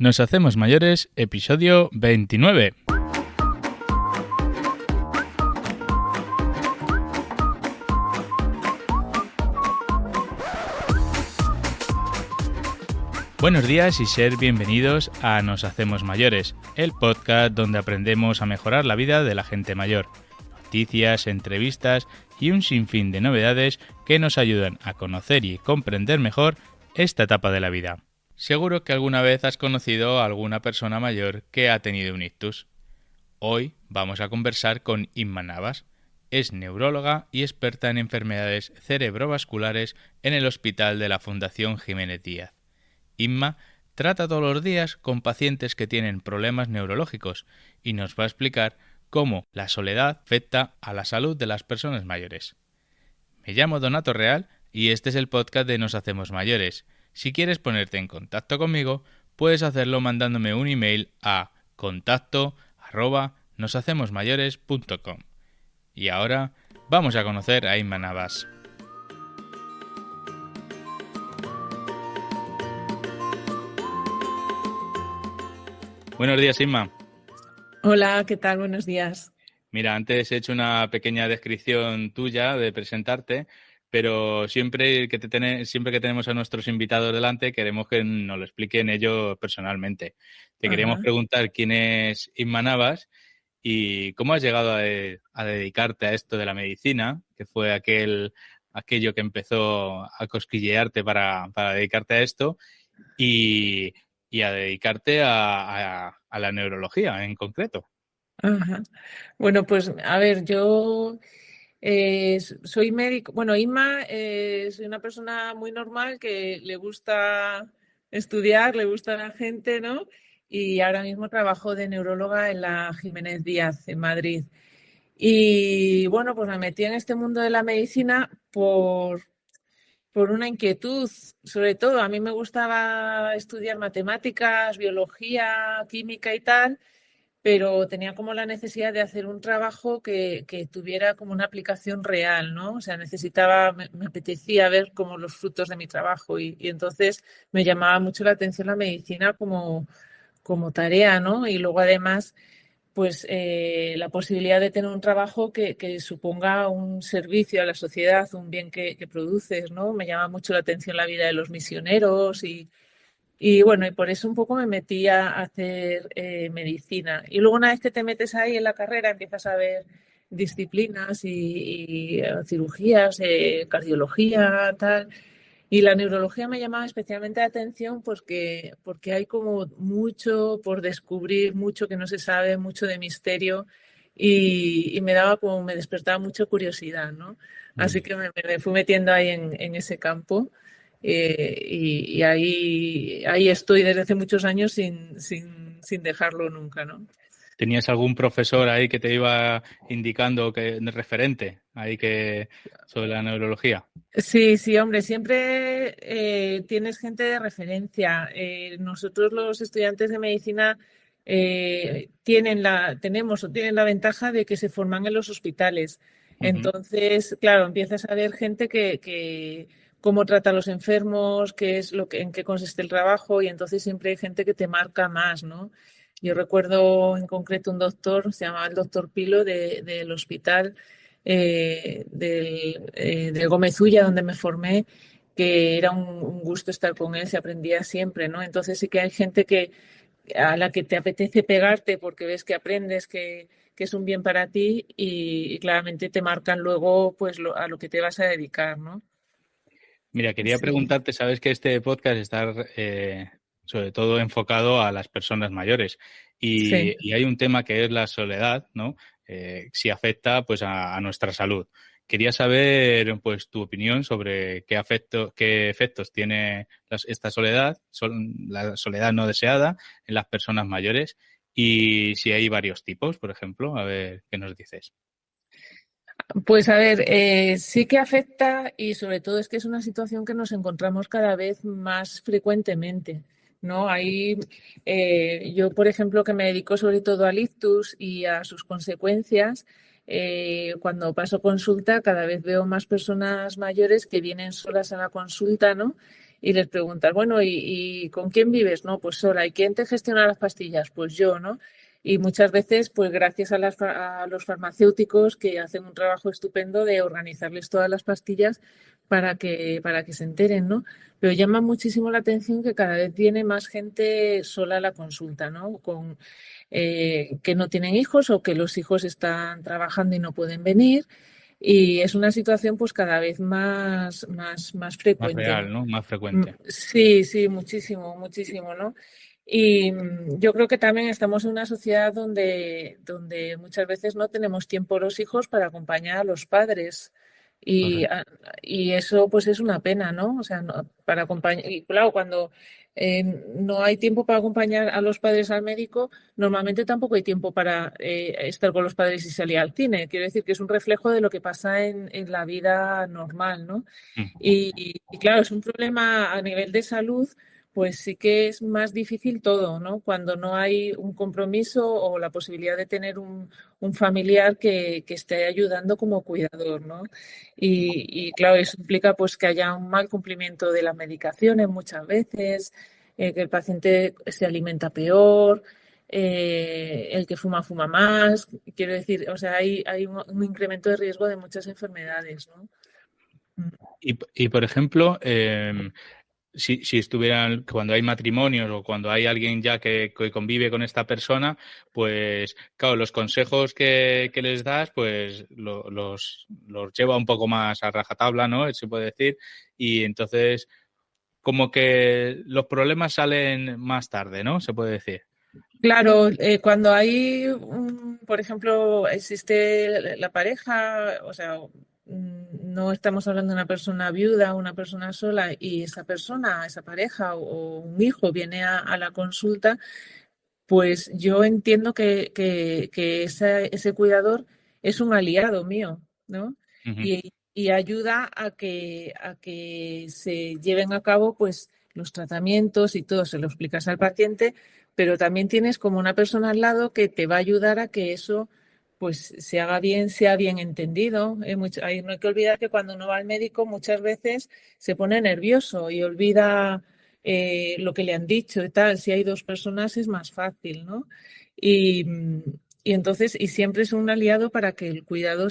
Nos hacemos mayores, episodio 29. Buenos días y ser bienvenidos a Nos hacemos mayores, el podcast donde aprendemos a mejorar la vida de la gente mayor. Noticias, entrevistas y un sinfín de novedades que nos ayudan a conocer y comprender mejor esta etapa de la vida. Seguro que alguna vez has conocido a alguna persona mayor que ha tenido un ictus. Hoy vamos a conversar con Inma Navas. Es neuróloga y experta en enfermedades cerebrovasculares en el Hospital de la Fundación Jiménez Díaz. Inma trata todos los días con pacientes que tienen problemas neurológicos y nos va a explicar cómo la soledad afecta a la salud de las personas mayores. Me llamo Donato Real y este es el podcast de Nos hacemos mayores. Si quieres ponerte en contacto conmigo, puedes hacerlo mandándome un email a contacto@noshacemosmayores.com. Y ahora vamos a conocer a Inma Navas. Buenos días, Inma. Hola, ¿qué tal? Buenos días. Mira, antes he hecho una pequeña descripción tuya de presentarte, pero siempre que tenemos a nuestros invitados delante queremos que nos lo expliquen ellos personalmente. Te queríamos Ajá. preguntar quién es Inma Navas y cómo has llegado a dedicarte a esto de la medicina, que fue aquello que empezó a cosquillearte para dedicarte a esto y, y a dedicarte a la neurología en concreto. Ajá. Bueno, pues a ver, yo soy médico. Bueno, Inma, soy una persona muy normal que le gusta estudiar, le gusta la gente, ¿no? Y ahora mismo trabajo de neuróloga en la Jiménez Díaz, en Madrid. Y bueno, pues me metí en este mundo de la medicina por una inquietud, sobre todo. A mí me gustaba estudiar matemáticas, biología, química y tal, pero tenía como la necesidad de hacer un trabajo que tuviera como una aplicación real, ¿no? O sea, me apetecía ver como los frutos de mi trabajo y entonces me llamaba mucho la atención la medicina como tarea, ¿no? Y luego además pues la posibilidad de tener un trabajo que suponga un servicio a la sociedad, un bien que produces, ¿no? Me llama mucho la atención la vida de los misioneros y bueno, y por eso un poco me metí a hacer medicina. Y luego una vez que te metes ahí en la carrera empiezas a ver disciplinas y cirugías, cardiología, tal. Y la neurología me llamaba especialmente la atención porque hay como mucho por descubrir, mucho que no se sabe, mucho de misterio y me despertaba mucha curiosidad, ¿no? Así que me fui metiendo ahí en ese campo y ahí estoy desde hace muchos años sin dejarlo nunca, ¿no? ¿Tenías algún profesor ahí que te iba indicando referente sobre la neurología? Sí, sí, hombre, siempre tienes gente de referencia. Nosotros los estudiantes de medicina tienen la ventaja de que se forman en los hospitales. Ujú. Entonces, claro, empiezas a ver gente que cómo trata a los enfermos, qué es en qué consiste el trabajo, y entonces siempre hay gente que te marca más, ¿no? Yo recuerdo en concreto un doctor, se llamaba el doctor Pilo del hospital del Gómez Ulla, donde me formé, que era un gusto estar con él, se aprendía siempre, ¿no? Entonces sí que hay gente a la que te apetece pegarte porque ves que aprendes, que es un bien para ti y claramente te marcan luego pues a lo que te vas a dedicar, ¿no? Mira, quería Sí, preguntarte, sabes que este podcast está sobre todo enfocado a las personas mayores sí. y hay un tema que es la soledad, ¿no? Si afecta pues a nuestra salud. Quería saber pues tu opinión sobre qué efectos tiene esta soledad, la soledad no deseada en las personas mayores y si hay varios tipos, por ejemplo, a ver qué nos dices. Pues a ver, sí que afecta y sobre todo es que es una situación que nos encontramos cada vez más frecuentemente, ¿no? Yo, por ejemplo, que me dedico sobre todo al ictus y a sus consecuencias, cuando paso consulta cada vez veo más personas mayores que vienen solas a la consulta, ¿no? y les preguntas, bueno, ¿y con quién vives? No, pues sola. ¿Y quién te gestiona las pastillas? Pues yo, ¿no? Y muchas veces, pues gracias a los farmacéuticos que hacen un trabajo estupendo de organizarles todas las pastillas para que se enteren, ¿no? Pero llama muchísimo la atención que cada vez viene más gente sola a la consulta, ¿no? Que no tienen hijos o que los hijos están trabajando y no pueden venir. Y es una situación pues cada vez más Más frecuente, real, ¿no? ¿no? Más frecuente. Sí, sí, muchísimo, muchísimo, ¿no? Y yo creo que también estamos en una sociedad donde muchas veces no tenemos tiempo los hijos para acompañar a los padres. Y, Correcto. a- y eso pues es una pena, ¿no? O sea, para acompañar, y claro, cuando no hay tiempo para acompañar a los padres al médico, normalmente tampoco hay tiempo para estar con los padres y salir al cine. Quiero decir que es un reflejo de lo que pasa en la vida normal, ¿no? Mm. Y claro, es un problema a nivel de salud, pues sí que es más difícil todo, ¿no? Cuando no hay un compromiso o la posibilidad de tener un familiar que esté ayudando como cuidador, ¿no? Y claro, eso implica pues que haya un mal cumplimiento de las medicaciones muchas veces, que el paciente se alimenta peor, el que fuma más. Quiero decir, o sea, hay un incremento de riesgo de muchas enfermedades, ¿no? Y por ejemplo, si estuvieran, cuando hay matrimonios o cuando hay alguien ya que convive con esta persona, pues claro, los consejos que les das, pues los lleva un poco más a rajatabla, ¿no? Se puede decir. Y entonces, como que los problemas salen más tarde, ¿no? Se puede decir. Claro, cuando hay, por ejemplo, existe la pareja, o sea, no estamos hablando de una persona viuda, una persona sola, y esa persona, esa pareja o un hijo viene a la consulta, pues yo entiendo que ese cuidador es un aliado mío, ¿no? Ujú. Y ayuda a que se lleven a cabo pues los tratamientos y todo, se lo explicas al paciente, pero también tienes como una persona al lado que te va a ayudar a que eso pues se haga bien, sea bien entendido. No hay que olvidar que cuando uno va al médico muchas veces se pone nervioso y olvida lo que le han dicho y tal. Si hay dos personas es más fácil, ¿no? Y, y entonces, y siempre es un aliado para que el cuidado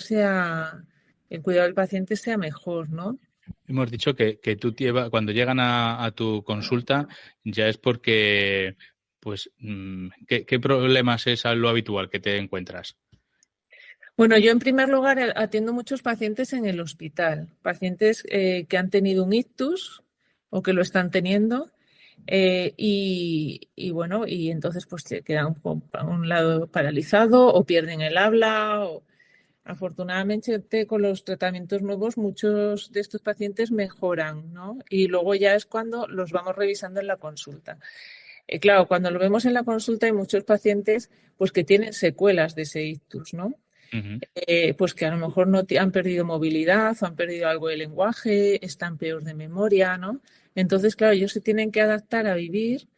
del paciente sea mejor, ¿no? Hemos dicho que tú cuando llegan a tu consulta ya es porque, pues, ¿qué problemas es lo habitual que te encuentras? Bueno, yo en primer lugar atiendo muchos pacientes en el hospital, pacientes que han tenido un ictus o que lo están teniendo. Y bueno, y entonces pues se quedan a un lado paralizado o pierden el habla. Afortunadamente, con los tratamientos nuevos, muchos de estos pacientes mejoran, ¿no? Y luego ya es cuando los vamos revisando en la consulta. Claro, cuando lo vemos en la consulta hay muchos pacientes pues que tienen secuelas de ese ictus, ¿no? Ujú. Pues que a lo mejor no han perdido movilidad o han perdido algo de lenguaje, están peor de memoria, ¿no? Entonces, claro, ellos se tienen que adaptar a vivir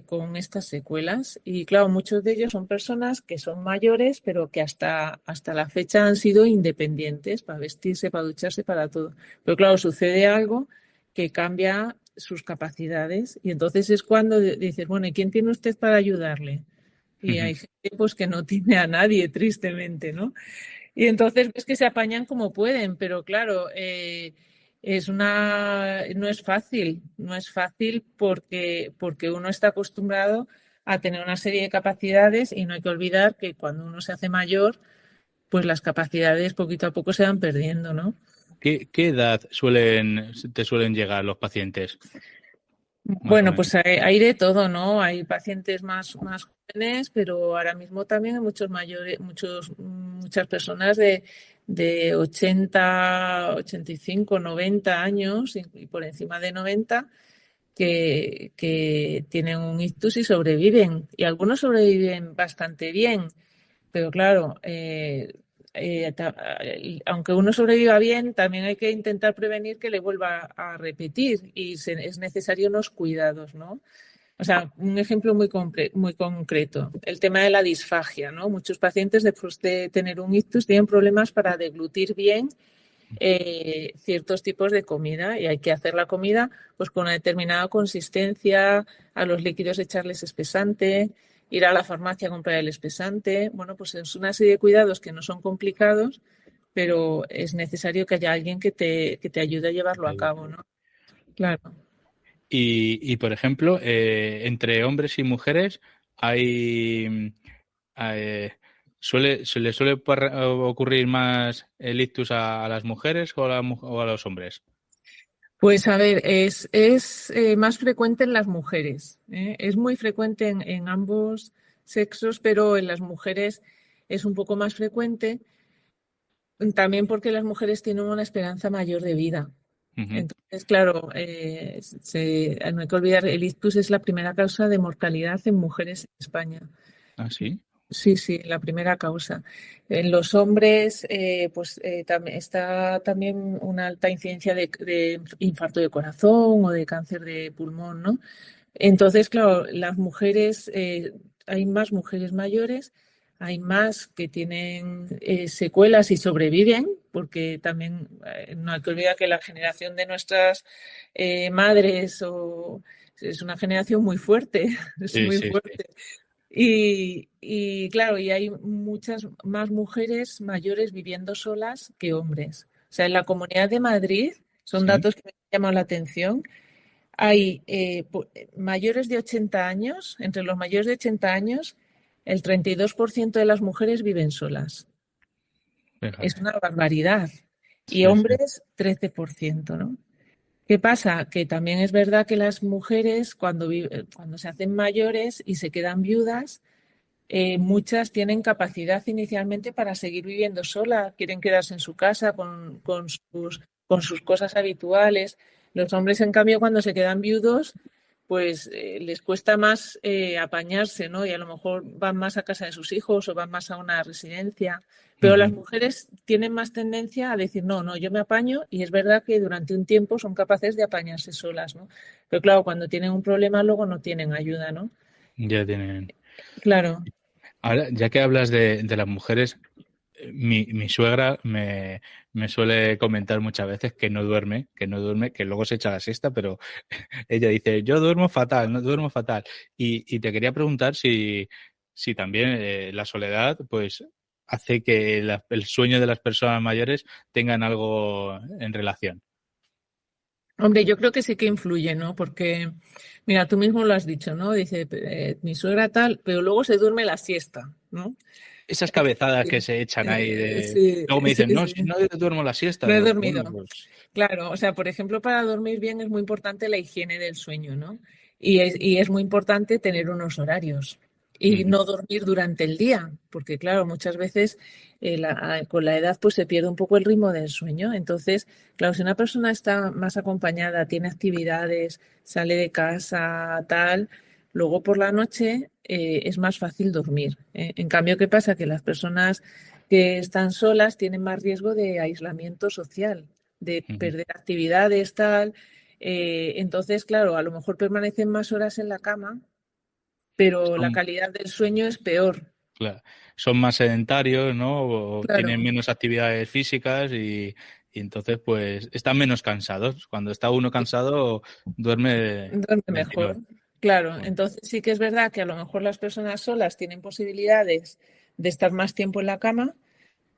con estas secuelas. Y claro, muchos de ellos son personas que son mayores, pero que hasta la fecha han sido independientes para vestirse, para ducharse, para todo. Pero claro, sucede algo que cambia sus capacidades y entonces es cuando dices, bueno, ¿y quién tiene usted para ayudarle? Y Ujú. hay gente pues que no tiene a nadie, tristemente, ¿no? Y entonces ves que se apañan como pueden, pero claro, no es fácil porque uno está acostumbrado a tener una serie de capacidades y no hay que olvidar que cuando uno se hace mayor, pues las capacidades poquito a poco se van perdiendo, ¿no? ¿Qué edad te suelen llegar los pacientes, más o Bueno, menos? pues hay de todo, ¿no? Hay pacientes más jóvenes, pero ahora mismo también hay muchos mayores, muchas personas de 80, 85, 90 años y por encima de 90 que tienen un ictus y sobreviven. Y algunos sobreviven bastante bien. Pero claro, aunque uno sobreviva bien, también hay que intentar prevenir que le vuelva a repetir y es necesario unos cuidados, ¿no? O sea, un ejemplo muy concreto, el tema de la disfagia, ¿no? Muchos pacientes después de tener un ictus tienen problemas para deglutir bien ciertos tipos de comida y hay que hacer la comida pues con una determinada consistencia, a los líquidos echarles espesante, ir a la farmacia a comprar el espesante. Bueno, pues es una serie de cuidados que no son complicados, pero es necesario que haya alguien que te ayude a llevarlo a cabo, ¿no? Claro. Por ejemplo, entre hombres y mujeres hay, eh, se le suele ocurrir más el ictus a las mujeres o o a los hombres. Pues a ver, es más frecuente en las mujeres, ¿eh? Es muy frecuente en ambos sexos, pero en las mujeres es un poco más frecuente, también porque las mujeres tienen una esperanza mayor de vida. Ujú. Entonces, claro, no hay que olvidar, el ictus es la primera causa de mortalidad en mujeres en España. Ah, sí. Sí, sí, la primera causa. En los hombres, está también una alta incidencia de infarto de corazón o de cáncer de pulmón, ¿no? Entonces, claro, las mujeres, hay más mujeres mayores, hay más que tienen secuelas y sobreviven, porque también no hay que olvidar que la generación de nuestras madres es una generación muy fuerte, es Sí, muy sí, sí. fuerte. Y claro, y hay muchas más mujeres mayores viviendo solas que hombres. O sea, en la Comunidad de Madrid, son Sí, datos que me llaman la atención, hay mayores de 80 años, entre los mayores de 80 años, el 32% de las mujeres viven solas. Es fíjate. una barbaridad. Y Sí, sí. hombres, 13%, ¿no? ¿Qué pasa? Que también es verdad que las mujeres, cuando se hacen mayores y se quedan viudas, muchas tienen capacidad inicialmente para seguir viviendo sola, quieren quedarse en su casa con sus cosas habituales. Los hombres, en cambio, cuando se quedan viudos, pues les cuesta más apañarse, ¿no? Y a lo mejor van más a casa de sus hijos o van más a una residencia. Pero las Ujú. mujeres tienen más tendencia a decir, no, no, yo me apaño y es verdad que durante un tiempo son capaces de apañarse solas, ¿no? Pero claro, cuando tienen un problema luego no tienen ayuda, ¿no? Ya tienen. Claro. Ahora, ya que hablas de las mujeres, mi suegra me suele comentar muchas veces que no duerme, que luego se echa la siesta, pero ella dice, yo duermo fatal, no duermo fatal. Y te quería preguntar si también la soledad, pues, hace que el sueño de las personas mayores tengan algo en relación. Hombre, yo creo que sí que influye, ¿no? Porque, mira, tú mismo lo has dicho, ¿no? Dice, mi suegra tal, pero luego se duerme la siesta, ¿no? Esas cabezadas que Sí, se echan ahí de... sí, Luego me sí, dicen, no, sí. si no duermo la siesta, No he digo, bueno, dormido. pues... Claro, o sea, por ejemplo, para dormir bien es muy importante la higiene del sueño, ¿no? Y es muy importante tener unos horarios y Ujú, no dormir durante el día, porque claro, muchas veces con la edad pues se pierde un poco el ritmo del sueño. Entonces, claro, si una persona está más acompañada, tiene actividades, sale de casa, tal, luego por la noche es más fácil dormir. En cambio, ¿qué pasa? Que las personas que están solas tienen más riesgo de aislamiento social, de ujú. perder actividades, tal. Entonces, claro, a lo mejor permanecen más horas en la cama, pero la Son, calidad del sueño es peor. claro, son más sedentarios, ¿no? O tienen Claro, menos actividades físicas y entonces pues están menos cansados. Cuando está uno cansado, duerme duerme del mejor. tirón. Claro, Bueno, entonces sí que es verdad que a lo mejor las personas solas tienen posibilidades de estar más tiempo en la cama,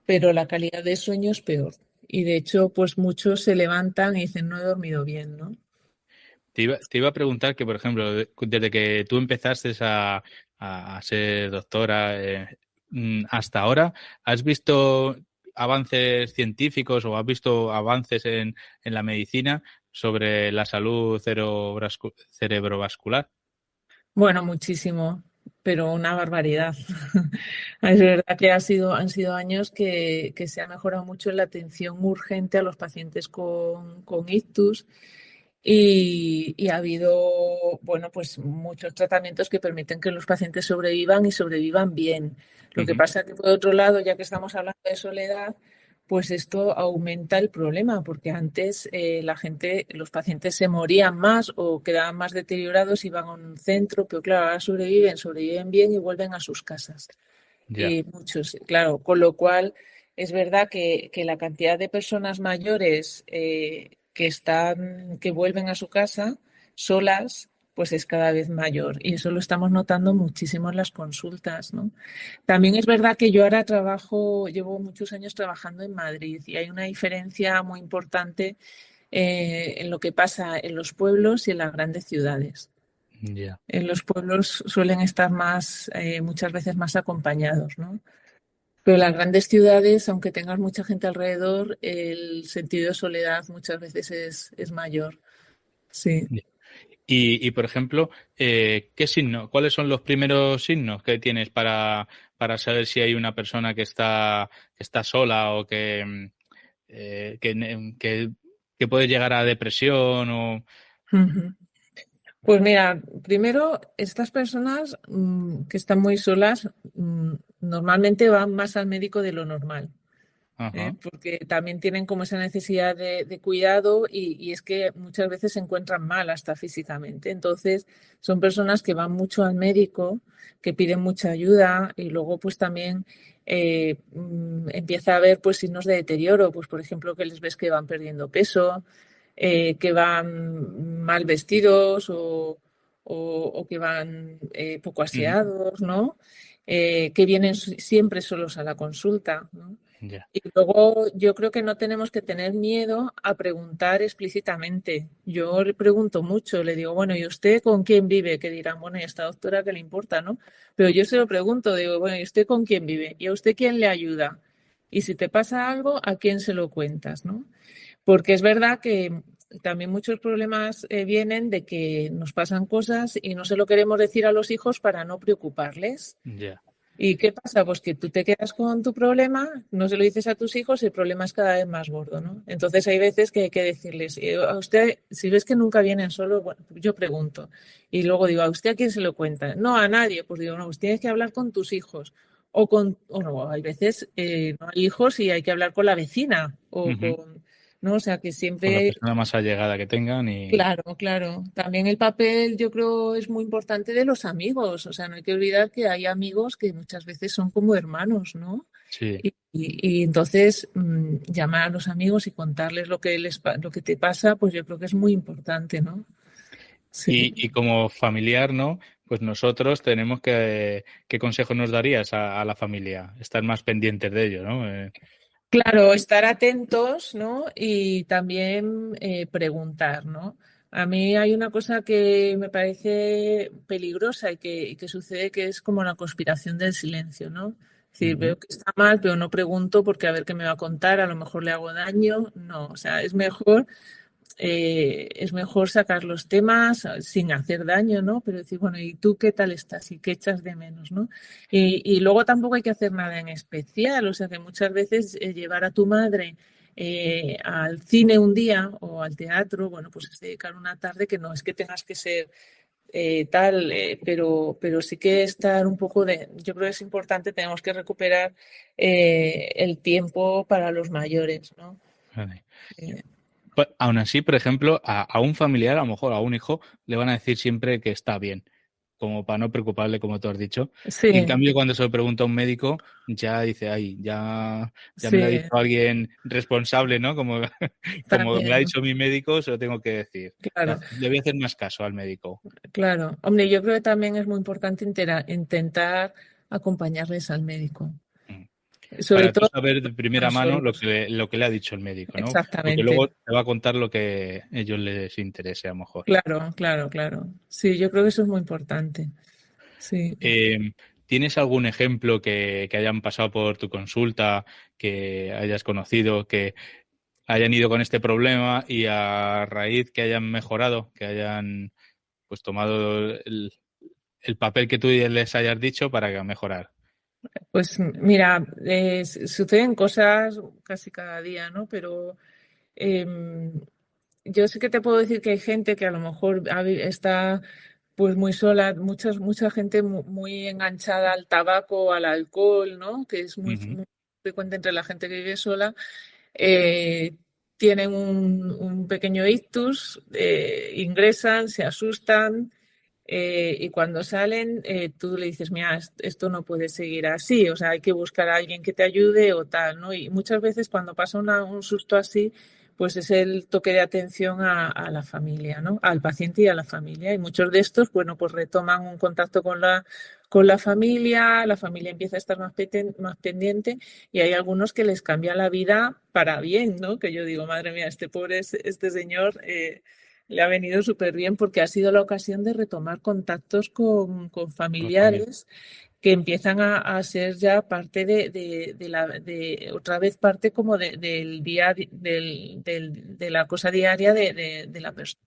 pero la calidad de sueño es peor. Y de hecho, pues muchos se levantan y dicen, no he dormido bien, ¿no? te iba a preguntar que, por ejemplo, desde que tú empezaste a ser doctora hasta ahora, ¿has visto avances científicos o has visto avances en la medicina sobre la salud cerebrovascular? Bueno, muchísimo, pero una barbaridad. Es verdad que han sido años que se ha mejorado mucho en la atención urgente a los pacientes con ictus y ha habido, bueno, pues muchos tratamientos que permiten que los pacientes sobrevivan y sobrevivan bien. Lo que Ujú. pasa que, por otro lado, ya que estamos hablando de soledad, pues esto aumenta el problema, porque antes la gente, los pacientes se morían más o quedaban más deteriorados, iban a un centro, pero claro, ahora sobreviven, sobreviven bien y vuelven a sus casas. Ya. Muchos, claro, con lo cual es verdad que la cantidad de personas mayores que vuelven a su casa solas, pues es cada vez mayor. Y eso lo estamos notando muchísimo en las consultas, ¿no? También es verdad que yo ahora llevo muchos años trabajando en Madrid y hay una diferencia muy importante en lo que pasa en los pueblos y en las grandes ciudades. Ya. En los pueblos suelen estar muchas veces más acompañados, ¿no? Pero en las grandes ciudades, aunque tengas mucha gente alrededor, el sentido de soledad muchas veces es mayor. Sí. Ya. Por ejemplo, ¿qué signo? ¿Cuáles son los primeros signos que tienes para saber si hay una persona que está sola o que puede llegar a depresión o... Ujú. Pues mira, primero, estas personas que están muy solas normalmente van más al médico de lo normal. Ajá, Porque también tienen como esa necesidad de cuidado y es que muchas veces se encuentran mal hasta físicamente. Entonces, son personas que van mucho al médico, que piden mucha ayuda y luego pues también empieza a haber pues signos de deterioro, pues por ejemplo que les ves que van perdiendo peso, que van mal vestidos o que van poco ujú, aseados, ¿no? Que vienen siempre solos a la consulta, ¿no? ya. Y luego yo creo que no tenemos que tener miedo a preguntar explícitamente. Yo le pregunto mucho, le digo, bueno, ¿y usted con quién vive? Que dirán, bueno, ¿y a esta doctora qué le importa, no? Pero yo se lo pregunto, digo, bueno, ¿y usted con quién vive? ¿Y a usted quién le ayuda? Y si te pasa algo, ¿a quién se lo cuentas, no? Porque es verdad que también muchos problemas vienen de que nos pasan cosas y no se lo queremos decir a los hijos para no preocuparles. Ya. ¿Y qué pasa? Pues que tú te quedas con tu problema, no se lo dices a tus hijos, el problema es cada vez más gordo, ¿no? Entonces hay veces que hay que decirles, a usted, si ves que nunca vienen solos, bueno, yo pregunto. Y luego digo, ¿a usted a quién se lo cuenta? No, a nadie. Pues digo, no, pues tienes que hablar con tus hijos. O no, hay veces no hay hijos y hay que hablar con la vecina Ujú. ¿no? O sea que Con la siempre. persona más allegada que tengan y... Claro, claro. También el papel yo creo es muy importante de los amigos. O sea, no hay que olvidar que hay amigos que muchas veces son como hermanos, ¿no? Sí. Y entonces llamar a los amigos y contarles lo que te pasa, pues yo creo que es muy importante, ¿no? Sí. Y como familiar, ¿no? Pues nosotros tenemos ¿qué consejo nos darías a la familia? Estar más pendientes de ello, ¿no? Claro, estar atentos, ¿no? Y también preguntar, ¿no? A mí hay una cosa que me parece peligrosa y que sucede que es como la conspiración del silencio, ¿no? Es decir, Ujú. veo que está mal, pero no pregunto porque a ver qué me va a contar, a lo mejor le hago daño. No, o sea, es mejor sacar los temas sin hacer daño, ¿no? Pero decir, bueno, ¿y tú qué tal estás? ¿Y qué echas de menos, ¿no? Y luego tampoco hay que hacer nada en especial, o sea que muchas veces llevar a tu madre al cine un día o al teatro, bueno, pues es dedicar una tarde que no es que tengas que ser pero sí que estar un poco yo creo que es importante, tenemos que recuperar el tiempo para los mayores, ¿no? Vale. Eh, Pues, aún así, por ejemplo, a un familiar, a lo mejor a un hijo, le van a decir siempre que está bien, como para no preocuparle, como tú has dicho. Y en sí, cambio, cuando se lo pregunta a un médico, ya dice, ay, ya me lo ha sí. dicho alguien responsable, ¿no? Como, como me lo ha También, dicho mi médico, se lo tengo que decir. claro, Le voy a hacer más caso al médico. claro. Hombre, yo creo que también es muy importante intentar acompañarles al médico, Mm. sobre Para tú todo saber de cuando primera están mano solos. lo que le ha dicho el médico, ¿no? Porque Exactamente. luego te va a contar lo que a ellos les interese, a lo mejor. Claro, claro, claro. Sí, yo creo que eso es muy importante. Sí. ¿Tienes algún ejemplo que hayan pasado por tu consulta, que hayas conocido, que hayan ido con este problema y a raíz que hayan mejorado, que hayan pues tomado el papel que tú les hayas dicho para mejorar? Pues mira, suceden cosas casi cada día, ¿no? Pero em, yo sí que te puedo decir que hay gente que a lo mejor está pues muy sola, mucha gente muy enganchada al tabaco, al alcohol, ¿no? Que es Ujú. muy frecuente entre la gente que vive sola. Eh, Tienen un pequeño ictus, ingresan, se asustan Y cuando salen, tú le dices, mira, esto no puede seguir así, o sea, hay que buscar a alguien que te ayude o tal, ¿no? Y muchas veces cuando pasa un susto así, pues es el toque de atención a la familia, ¿no? Al paciente y a la familia. Y muchos de estos, bueno, pues retoman un contacto con la familia empieza a estar más pendiente y hay algunos que les cambia la vida para bien, ¿no? Que yo digo, madre mía, este pobre, este señor le ha venido súper bien porque ha sido la ocasión de retomar contactos con Con la familia. familiares que empiezan a ser ya parte otra vez parte como del de la cosa diaria de la persona.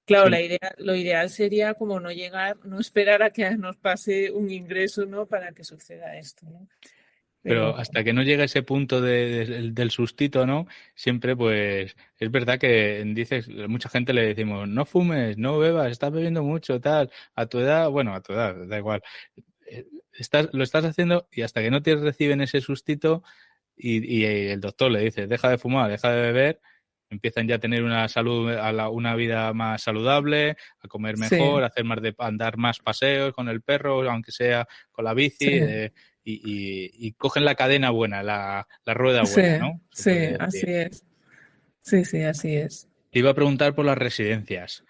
Claro, Sí, lo ideal sería como no llegar, no esperar a que nos pase un ingreso, ¿no? Para que suceda esto, ¿no? Pero pero hasta que no llega ese punto del sustito, ¿no? Siempre, pues, es verdad que dices, mucha gente le decimos, no fumes, no bebas, estás bebiendo mucho, tal, a tu edad, bueno, a tu edad, da igual, lo estás haciendo y hasta que no te reciben ese sustito y el doctor le dice, deja de fumar, deja de beber, empiezan ya a tener una salud, una vida más saludable, a comer sí, mejor, a hacer más andar más paseos con el perro, aunque sea con la bici, sí, y cogen la cadena buena, la rueda sí, buena, ¿no? Se sí, puede así decir. es. Sí, sí, así es. Te iba a preguntar por las residencias.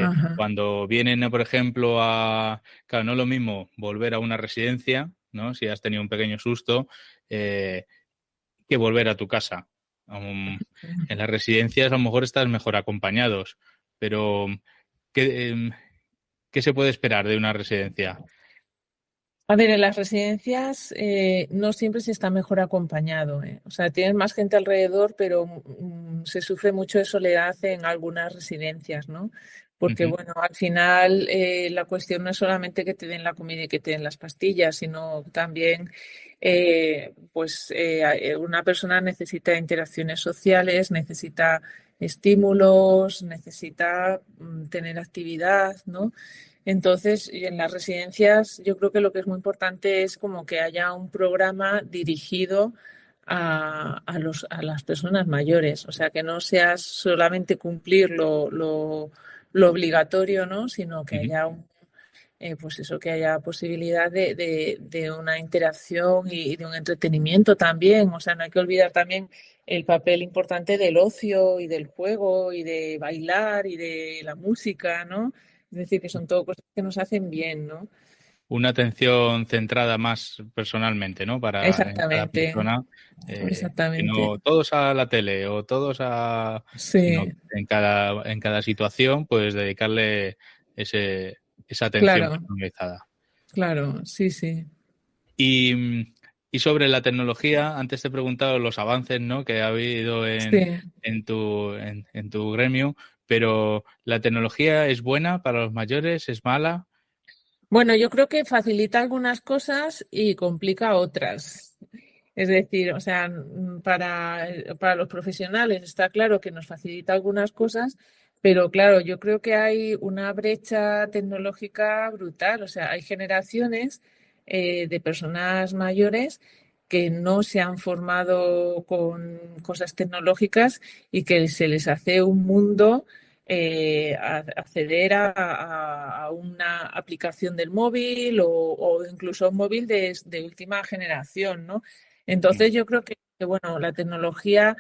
Ajá. Cuando vienen, por ejemplo, claro, no es lo mismo volver a una residencia, ¿no? Si has tenido un pequeño susto, eh, que volver a tu casa. En las residencias a lo mejor estás mejor acompañados, pero ¿qué, qué se puede esperar de una residencia? A ver, en las residencias no siempre se está mejor acompañado, ¿eh? O sea, tienes más gente alrededor, pero se sufre mucho de soledad en algunas residencias, ¿no? Porque, Ujú, bueno, al final la cuestión no es solamente que te den la comida y que te den las pastillas, sino también, una persona necesita interacciones sociales, necesita estímulos, necesita tener actividad, ¿no? Entonces, y en las residencias, yo creo que lo que es muy importante es como que haya un programa dirigido a las personas mayores. O sea, que no sea solamente cumplir lo obligatorio, ¿no? Sino que ujú. haya pues eso, que haya posibilidad de una interacción y de un entretenimiento también. O sea, no hay que olvidar también el papel importante del ocio y del juego y de bailar y de la música, ¿no? Es decir, que son todo cosas que nos hacen bien, ¿no? Una atención centrada más personalmente, ¿no? En cada Exactamente, persona, que exactamente. no todos a la tele o todos sino Sí, en cada situación, pues dedicarle esa atención claro, personalizada. claro, sí, sí, Y, y sobre la tecnología, antes te he preguntado los avances, ¿no? Que ha habido sí. en tu gremio, pero ¿la tecnología es buena para los mayores? ¿Es mala? Bueno, yo creo que facilita algunas cosas y complica otras. Es decir, o sea, para los profesionales está claro que nos facilita algunas cosas, pero claro, yo creo que hay una brecha tecnológica brutal. O sea, hay generaciones de personas mayores que no se han formado con cosas tecnológicas y que se les hace un mundo acceder a una aplicación del móvil o incluso un móvil de última generación, ¿no? Mm, Entonces yo creo que, bueno, la tecnología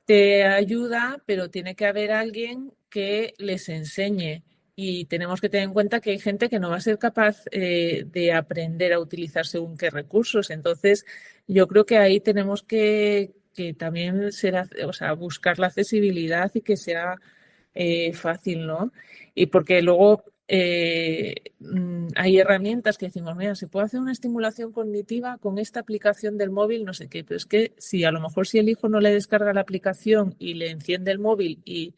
te ayuda, pero tiene que haber alguien que les enseñe. Y tenemos que tener en cuenta que hay gente que no va a ser capaz de aprender a utilizar según qué recursos. Entonces, yo creo que ahí tenemos que también o sea, buscar la accesibilidad y que sea fácil, ¿no? Y porque luego hay herramientas que decimos, mira, se puede hacer una estimulación cognitiva con esta aplicación del móvil, no sé qué, pero es que si a lo mejor si el hijo no le descarga la aplicación y le enciende el móvil y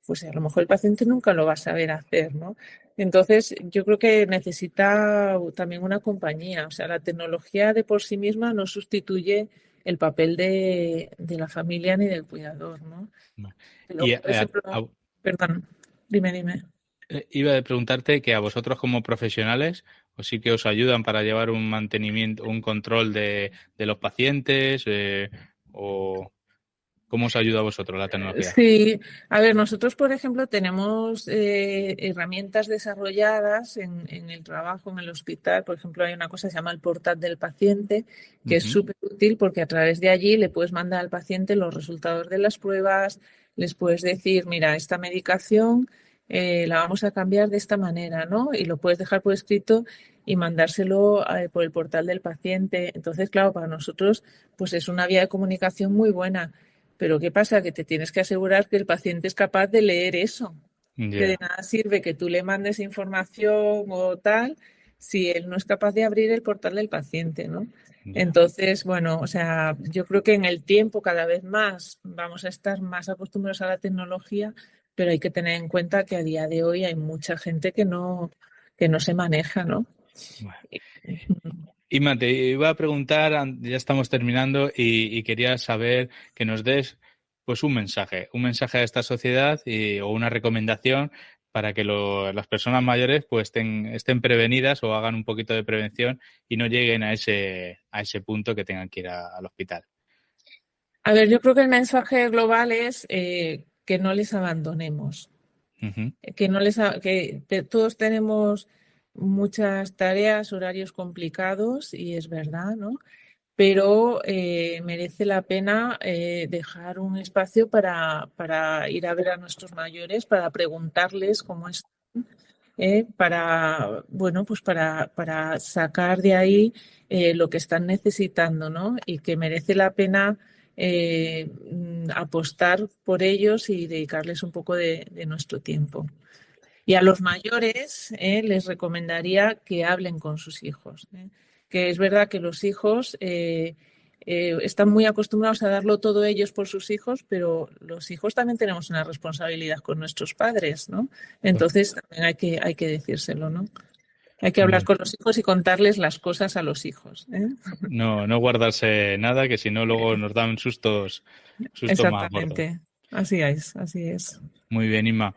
pues a lo mejor el paciente nunca lo va a saber hacer, ¿no? Entonces, yo creo que necesita también una compañía, o sea, la tecnología de por sí misma no sustituye el papel de la familia ni del cuidador, ¿no? vale. Y Luego, por ejemplo, perdón, dime. iba a preguntarte que a vosotros como profesionales, o sí que os ayudan para llevar un mantenimiento, un control de los pacientes, o... ¿Cómo os ayuda a vosotros la tecnología? Sí, a ver, nosotros, por ejemplo, tenemos herramientas desarrolladas en el trabajo, en el hospital. Por ejemplo, hay una cosa que se llama el portal del paciente, que es Ujú. súper útil porque a través de allí le puedes mandar al paciente los resultados de las pruebas, les puedes decir, mira, esta medicación la vamos a cambiar de esta manera, ¿no? Y lo puedes dejar por escrito y mandárselo por el portal del paciente. Entonces, claro, para nosotros, pues es una vía de comunicación muy buena. Pero ¿qué pasa? Que te tienes que asegurar que el paciente es capaz de leer eso, que de Ya, nada sirve que tú le mandes información o tal si él no es capaz de abrir el portal del paciente, ¿no? ya. Entonces, bueno, o sea, yo creo que en el tiempo cada vez más vamos a estar más acostumbrados a la tecnología, pero hay que tener en cuenta que a día de hoy hay mucha gente que no se maneja, ¿no? Bueno. Inma, te iba a preguntar, ya estamos terminando y quería saber que nos des pues un mensaje a esta sociedad o una recomendación para que las personas mayores pues estén prevenidas o hagan un poquito de prevención y no lleguen a ese punto que tengan que ir al hospital. A ver, yo creo que el mensaje global es que no les abandonemos. Ujú. Que no todos tenemos muchas tareas, horarios complicados y es verdad, ¿no? Pero merece la pena dejar un espacio para ir a ver a nuestros mayores, para preguntarles cómo están, bueno, pues para sacar de ahí lo que están necesitando, ¿no? Y que merece la pena apostar por ellos y dedicarles un poco de nuestro tiempo. Y a los mayores les recomendaría que hablen con sus hijos. Que es verdad que los hijos están muy acostumbrados a darlo todo ellos por sus hijos, pero los hijos también tenemos una responsabilidad con nuestros padres, ¿no? Entonces también hay que decírselo, ¿no? Hay que hablar Muy- con los hijos y contarles las cosas a los hijos. No, no guardarse nada, que si no luego nos dan sustos más gordos. Exactamente. Así es, así es. Muy bien, Inma.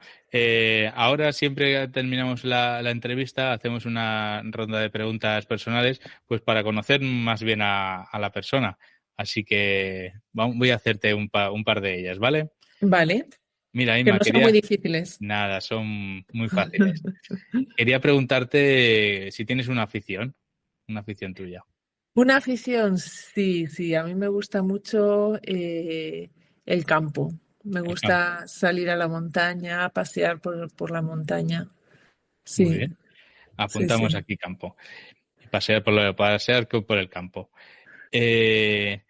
Ahora siempre terminamos la entrevista, hacemos una ronda de preguntas personales, pues para conocer más bien a la persona. Así que voy a hacerte un par de ellas, ¿vale? Vale, Mira, que Inma, no sean muy quería... difíciles. Nada, son muy fáciles. Quería preguntarte si tienes una afición tuya. Una afición, sí, sí, a mí me gusta mucho el campo. Me El campo. gusta salir a la montaña, pasear por la montaña. Muy Sí, bien. sí, Apuntamos sí. aquí campo. Y pasear por el campo. Eh,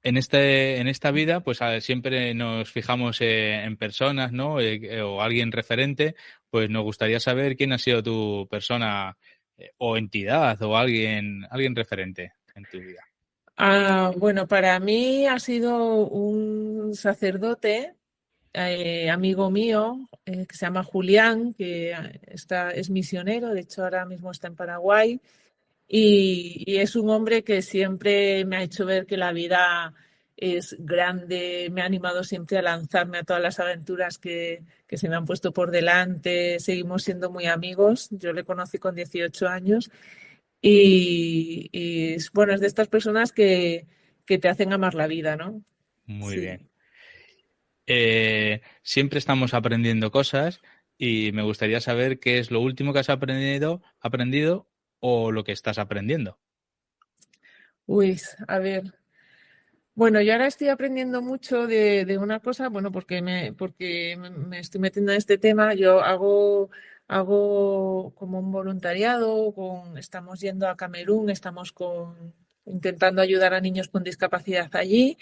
en esta vida, pues siempre nos fijamos en personas, ¿no? O alguien referente, pues nos gustaría saber quién ha sido tu persona o entidad o alguien referente en tu vida. Ah, bueno, para mí ha sido un sacerdote, amigo mío, que se llama Julián, que es misionero, de hecho ahora mismo está en Paraguay. Y es un hombre que siempre me ha hecho ver que la vida es grande, me ha animado siempre a lanzarme a todas las aventuras que se me han puesto por delante. Seguimos siendo muy amigos. Yo le conocí con 18 años bueno, es de estas personas que te hacen amar la vida, ¿no? Muy Sí. bien. Siempre estamos aprendiendo cosas y me gustaría saber qué es lo último que has aprendido o lo que estás aprendiendo. Uy, a ver. Bueno, yo ahora estoy aprendiendo mucho de una cosa, bueno, porque me estoy metiendo en este tema. Hago como un voluntariado, estamos yendo a Camerún, intentando ayudar a niños con discapacidad allí.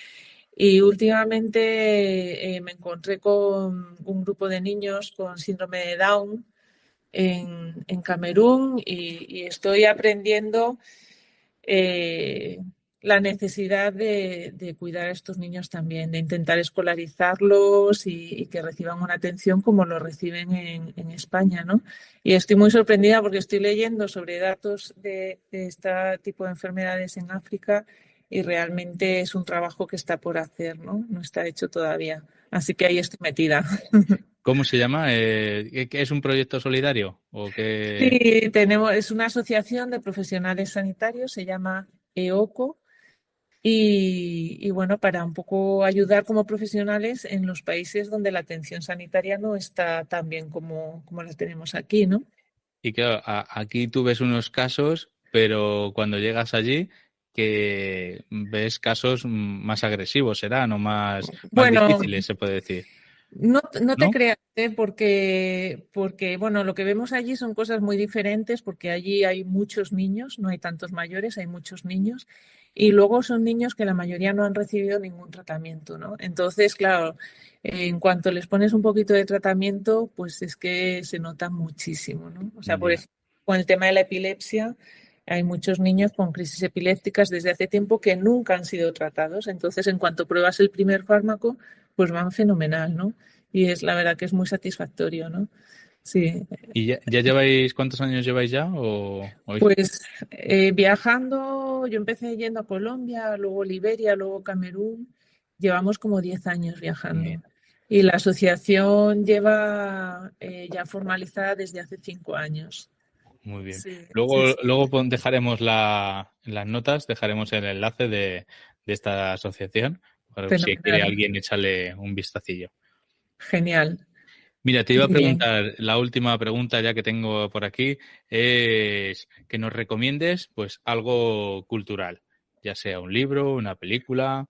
Y últimamente me encontré con un grupo de niños con síndrome de Down en Camerún y estoy aprendiendo eh, la necesidad de cuidar a estos niños también, de intentar escolarizarlos y que reciban una atención como lo reciben en España, ¿no? Y estoy muy sorprendida porque estoy leyendo sobre datos de este tipo de enfermedades en África y realmente es un trabajo que está por hacer, ¿no? No está hecho todavía. Así que ahí estoy metida. ¿Cómo se llama? ¿Qué es un proyecto solidario? ¿O qué? Es una asociación de profesionales sanitarios, se llama EOCO. y bueno, para un poco ayudar como profesionales en los países donde la atención sanitaria no está tan bien como la tenemos aquí, ¿no? Y claro, aquí tú ves unos casos, pero cuando llegas allí, que ves casos más agresivos, serán, o más Bueno, difíciles, se puede decir, no te ¿no? creas, ¿eh? Porque, bueno, lo que vemos allí son cosas muy diferentes, porque allí hay muchos niños, no hay tantos mayores, hay muchos niños, y luego son niños que la mayoría no han recibido ningún tratamiento, ¿no? Entonces, claro, en cuanto les pones un poquito de tratamiento, pues es que se nota muchísimo, ¿no? O sea, por Ya. ejemplo, con el tema de la epilepsia, hay muchos niños con crisis epilépticas desde hace tiempo que nunca han sido tratados. Entonces, en cuanto pruebas el primer fármaco, pues van fenomenal, ¿no? Y es la verdad que es muy satisfactorio, ¿no? Sí, ¿Y ya lleváis, cuántos años lleváis ya? ¿O hoy? pues viajando, yo empecé yendo a Colombia, luego Liberia, luego Camerún, llevamos como 10 años Bien, viajando. Y la asociación lleva ya formalizada desde hace 5 años. muy bien. Sí, sí, Luego, sí. luego dejaremos en las notas, dejaremos el enlace de esta asociación, para si quiere Fenomenal. alguien echarle un vistacillo. Genial. Mira, te iba a Muy bien. preguntar, la última pregunta ya que tengo por aquí es que nos recomiendes pues algo cultural, ya sea un libro, una película,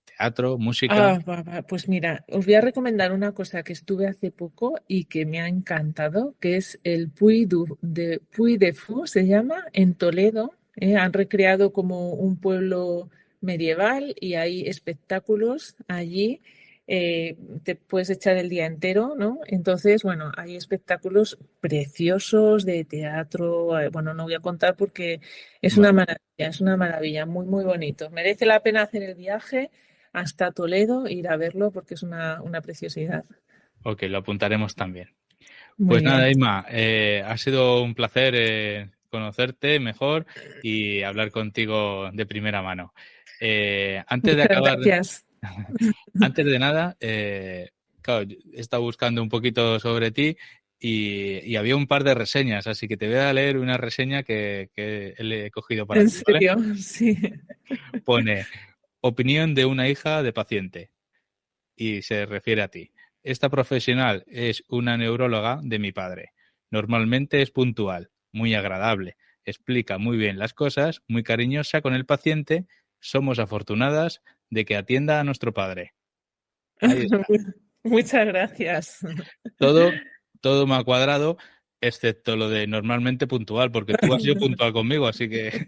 teatro, música. Pues mira, os voy a recomendar una cosa que estuve hace poco y que me ha encantado, que es el Puy de Fou, se llama, en Toledo. Han recreado como un pueblo medieval y hay espectáculos allí. Te puedes echar el día entero, ¿no? Entonces, bueno, hay espectáculos preciosos de teatro. Bueno, no voy a contar porque Vale, es una maravilla, muy, muy bonito. Merece la pena hacer el viaje hasta Toledo, ir a verlo porque es una preciosidad. ok, lo apuntaremos también. Muy Pues bien. nada, Isma, ha sido un placer conocerte mejor y hablar contigo de primera mano. Antes de Muchas acabar, gracias. antes de nada, claro, he estado buscando un poquito sobre ti y había un par de reseñas, así que te voy a leer una reseña que le he cogido para En ti, ¿vale? serio, sí. Pone, opinión de una hija de paciente y se refiere a ti. Esta profesional es una neuróloga de mi padre. Normalmente es puntual, muy agradable, explica muy bien las cosas, muy cariñosa con el paciente. Somos afortunadas de que atienda a nuestro padre. Ahí está. Muchas gracias. Todo, todo me ha cuadrado, excepto lo de normalmente puntual, porque tú has sido puntual conmigo, así que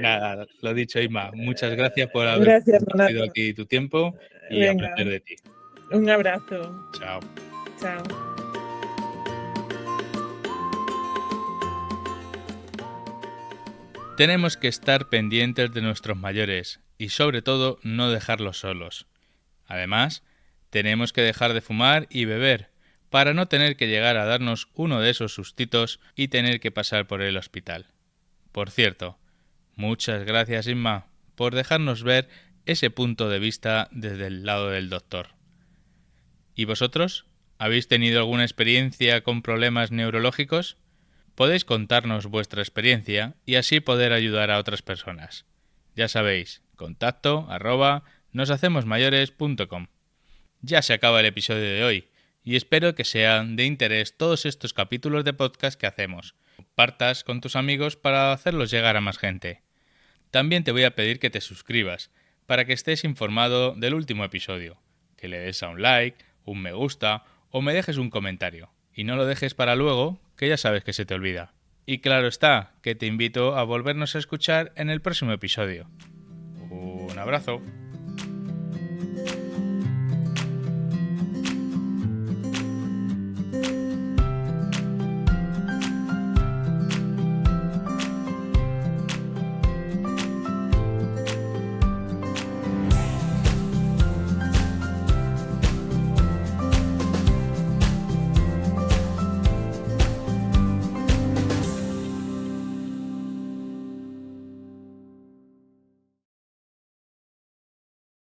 nada, lo dicho, Isma. Muchas gracias por haber Gracias, compartido Donato. aquí tu tiempo y Venga, aprender de ti. un abrazo. Chao. Chao. Tenemos que estar pendientes de nuestros mayores y sobre todo no dejarlos solos. Además, tenemos que dejar de fumar y beber para no tener que llegar a darnos uno de esos sustitos y tener que pasar por el hospital. Por cierto, muchas gracias Inma por dejarnos ver ese punto de vista desde el lado del doctor. ¿Y vosotros? ¿Habéis tenido alguna experiencia con problemas neurológicos? Podéis contarnos vuestra experiencia y así poder ayudar a otras personas. Ya sabéis, contacto@noshacemosmayores.com. Ya se acaba el episodio de hoy y espero que sean de interés todos estos capítulos de podcast que hacemos. Compartas con tus amigos para hacerlos llegar a más gente. También te voy a pedir que te suscribas para que estés informado del último episodio, que le des a un like, un me gusta o me dejes un comentario. Y no lo dejes para luego, que ya sabes que se te olvida. Y claro está, que te invito a volvernos a escuchar en el próximo episodio. Un abrazo.